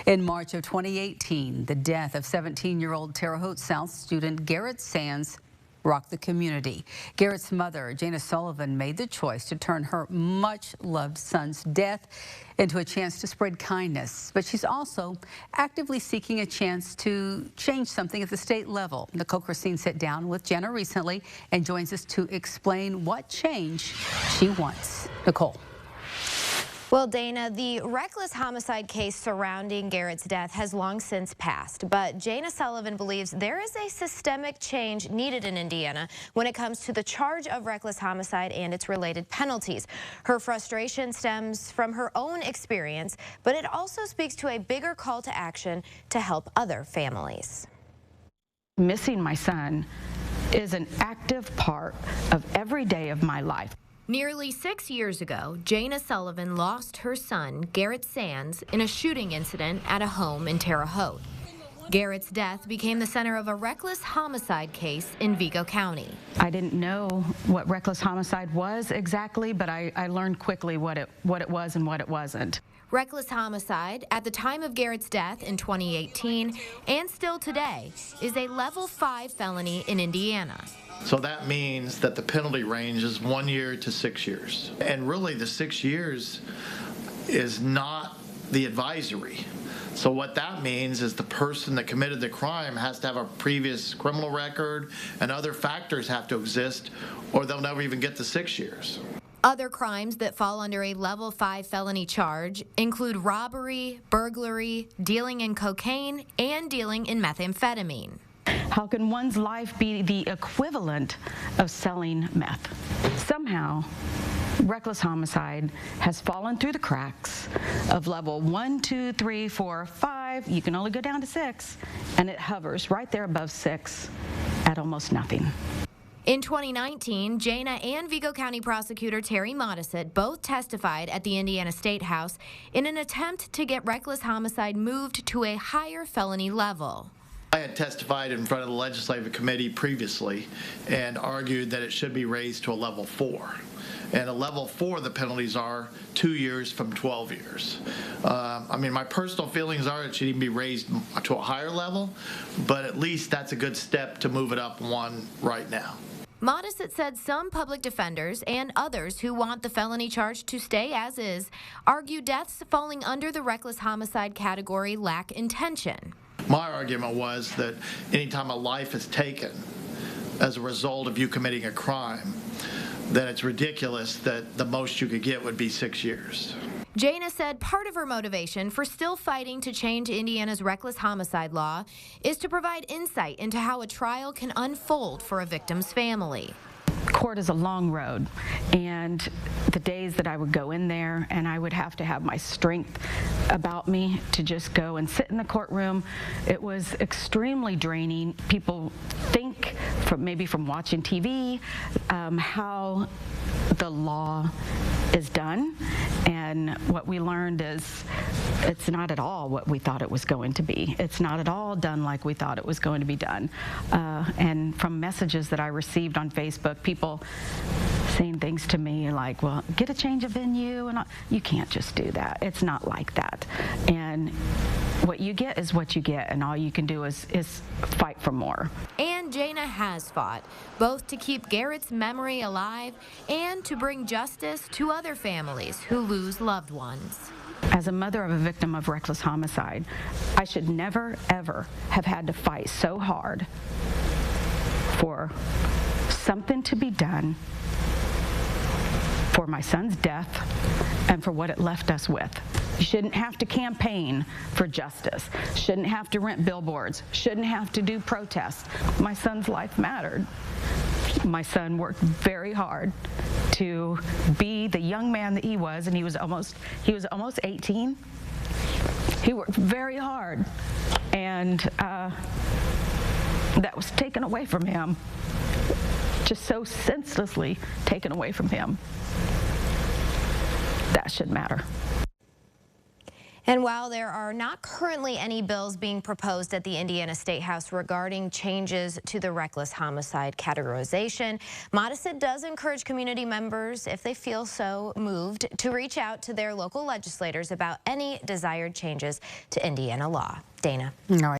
In March of 2018, the death of 17-year-old Terre Haute South student Garrett Sands rocked the community. Garrett's mother, Jana Sullivan, made the choice to turn her much-loved son's death into a chance to spread kindness. But she's also actively seeking a chance to change something at the state level. Nicole Christine sat down with Jana recently and joins us to explain what change she wants. Nicole. Well, Dana, the reckless homicide case surrounding Garrett's death has long since passed, but Jana Sullivan believes there is a systemic change needed in Indiana when it comes to the charge of reckless homicide and its related penalties. Her frustration stems from her own experience, but it also speaks to a bigger call to action to help other families. Missing my son is an active part of every day of my life. Nearly 6 years ago, Jana Sullivan lost her son, Garrett Sands, in a shooting incident at a home in Terre Haute. Garrett's death became the center of a reckless homicide case in Vigo County. I didn't know what reckless homicide was exactly, but I learned quickly what it was and what it wasn't. Reckless homicide, at the time of Garrett's death in 2018, and still today, is a level 5 felony in Indiana. So that means that the penalty range is 1 year to 6 years. And really the 6 years is not the advisory. So what that means is the person that committed the crime has to have a previous criminal record and other factors have to exist, or they'll never even get the 6 years. Other crimes that fall under a level 5 felony charge include robbery, burglary, dealing in cocaine, and dealing in methamphetamine. How can one's life be the equivalent of selling meth? Somehow, reckless homicide has fallen through the cracks of level 1, 2, 3, 4, 5. You can only go down to 6, and it hovers right there above 6 at almost nothing. In 2019, Jana and Vigo County prosecutor Terry Modisett both testified at the Indiana State House in an attempt to get reckless homicide moved to a higher felony level. I had testified in front of the legislative committee previously and argued that it should be raised to a level 4. And a level 4, the penalties are 2 years from 12 years. I mean, my personal feelings are it should even be raised to a higher level, but at least that's a good step to move it up one right now. Modisett said some public defenders and others who want the felony charge to stay as is argue deaths falling under the reckless homicide category lack intention. My argument was that anytime a life is taken as a result of you committing a crime, then it's ridiculous that the most you could get would be 6 years. Jana said part of her motivation for still fighting to change Indiana's reckless homicide law is to provide insight into how a trial can unfold for a victim's family. Court is a long road, and the days that I would go in there and I would have to have my strength about me to just go and sit in the courtroom, it was extremely draining. People think, maybe from watching TV, how the law is done, and what we learned is it's not at all what we thought it was going to be. It's not at all done like we thought it was going to be done. And from messages that I received on Facebook, people saying things to me like, well, get a change of venue, and you can't just do that. It's not like that. And what you get is what you get, and all you can do is fight for more. And Jana has fought, both to keep Garrett's memory alive and to bring justice to other families who lose loved ones. As a mother of a victim of reckless homicide, I should never, ever have had to fight so hard for something to be done for my son's death and for what it left us with. You shouldn't have to campaign for justice, shouldn't have to rent billboards, shouldn't have to do protests. My son's life mattered. My son worked very hard to be the young man that he was, and he was almost 18. He worked very hard, and that was taken away from him, just so senselessly taken away from him. That should matter. And while there are not currently any bills being proposed at the Indiana State House regarding changes to the reckless homicide categorization, Modisett does encourage community members, if they feel so moved, to reach out to their local legislators about any desired changes to Indiana law. Dana. All right.